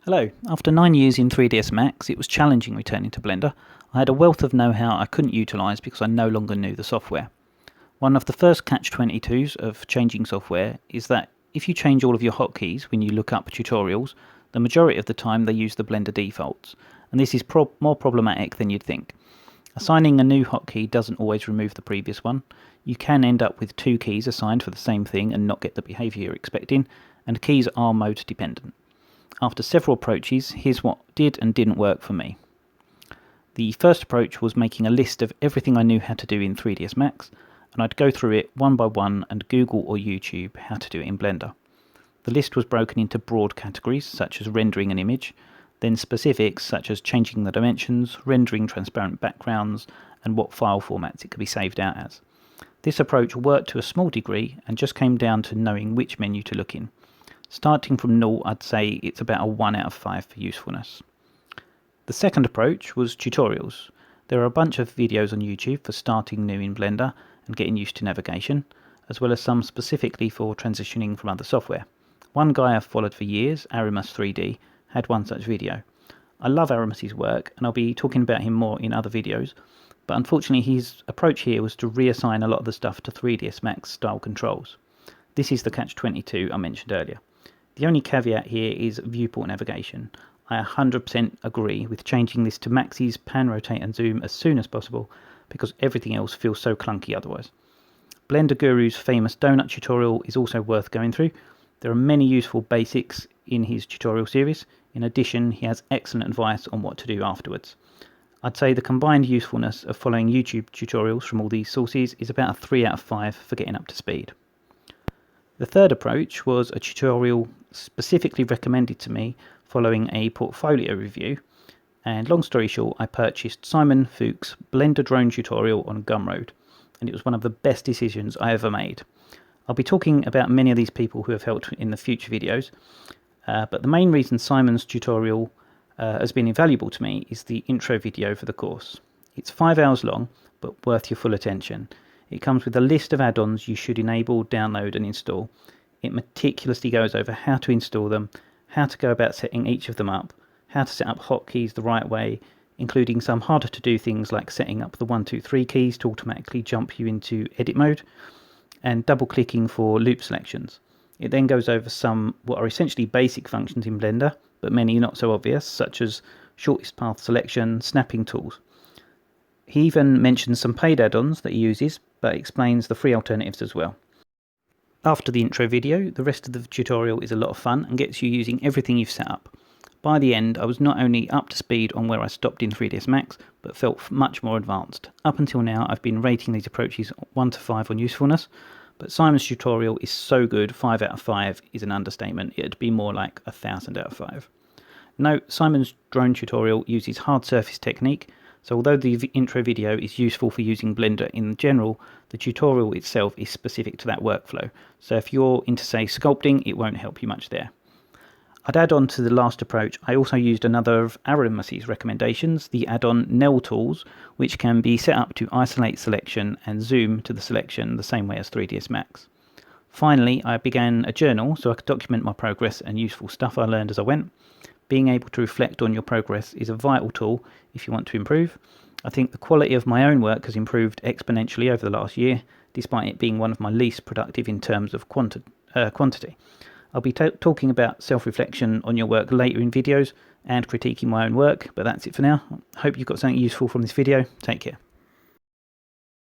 Hello. After 9 years in 3ds Max, it was challenging returning to Blender. I had a wealth of know-how I couldn't utilise because I no longer knew the software. One of the first catch-22s of changing software is that if you change all of your hotkeys when you look up tutorials, the majority of the time they use the Blender defaults, and this is more problematic than you'd think. Assigning a new hotkey doesn't always remove the previous one. You can end up with 2 keys assigned for the same thing and not get the behaviour you're expecting, and keys are mode dependent. After several approaches, here's what did and didn't work for me. The first approach was making a list of everything I knew how to do in 3ds Max, and I'd go through it one by one and Google or YouTube how to do it in Blender. The list was broken into broad categories such as rendering an image, then specifics such as changing the dimensions, rendering transparent backgrounds, and what file formats it could be saved out as. This approach worked to a small degree and just came down to knowing which menu to look in. Starting from 0, I'd say it's about a 1 out of 5 for usefulness. The second approach was tutorials. There are a bunch of videos on YouTube for starting new in Blender and getting used to navigation, as well as some specifically for transitioning from other software. One guy I've followed for years, Aramus3D, had one such video. I love Aramus's work and I'll be talking about him more in other videos, but unfortunately his approach here was to reassign a lot of the stuff to 3ds Max style controls. This is the catch-22 I mentioned earlier. The only caveat here is viewport navigation. I 100% agree with changing this to Max's pan, rotate and zoom as soon as possible because everything else feels so clunky otherwise. Blender Guru's famous donut tutorial is also worth going through. There are many useful basics in his tutorial series. In addition, he has excellent advice on what to do afterwards. I'd say the combined usefulness of following YouTube tutorials from all these sources is about a 3 out of 5 for getting up to speed. The third approach was a tutorial specifically recommended to me following a portfolio review, and long story short, I purchased Simon Fuchs' Blender drone tutorial on Gumroad, and it was one of the best decisions I ever made. I'll be talking about many of these people who have helped in the future videos, but the main reason Simon's tutorial has been invaluable to me is the intro video for the course. It's 5 hours long, but worth your full attention. It comes with a list of add-ons you should enable, download and install. It meticulously goes over how to install them, how to go about setting each of them up, how to set up hotkeys the right way, including some harder to do things like setting up the 1, 2, 3 keys to automatically jump you into edit mode, and double clicking for loop selections. It then goes over some what are essentially basic functions in Blender, but many not so obvious, such as shortest path selection, snapping tools. He even mentions some paid add-ons that he uses, but explains the free alternatives as well. After the intro video, the rest of the tutorial is a lot of fun and gets you using everything you've set up. By the end, I was not only up to speed on where I stopped in 3ds Max, but felt much more advanced. Up until now, I've been rating these approaches 1 to 5 on usefulness, but Simon's tutorial is so good, 5 out of 5 is an understatement. It'd be more like 1,000 out of 5. Note, Simon's drone tutorial uses hard surface technique, so although the intro video is useful for using Blender in general, the tutorial itself is specific to that workflow. So if you're into, say, sculpting, it won't help you much there. I'd add on to the last approach, I also used another of Aramus's recommendations, the add-on Nell tools, which can be set up to isolate selection and zoom to the selection the same way as 3ds Max. Finally, I began a journal so I could document my progress and useful stuff I learned as I went. Being able to reflect on your progress is a vital tool if you want to improve. I think the quality of my own work has improved exponentially over the last year, despite it being one of my least productive in terms of quantity. I'll be talking about self-reflection on your work later in videos and critiquing my own work, but that's it for now. I hope you've got something useful from this video. Take care.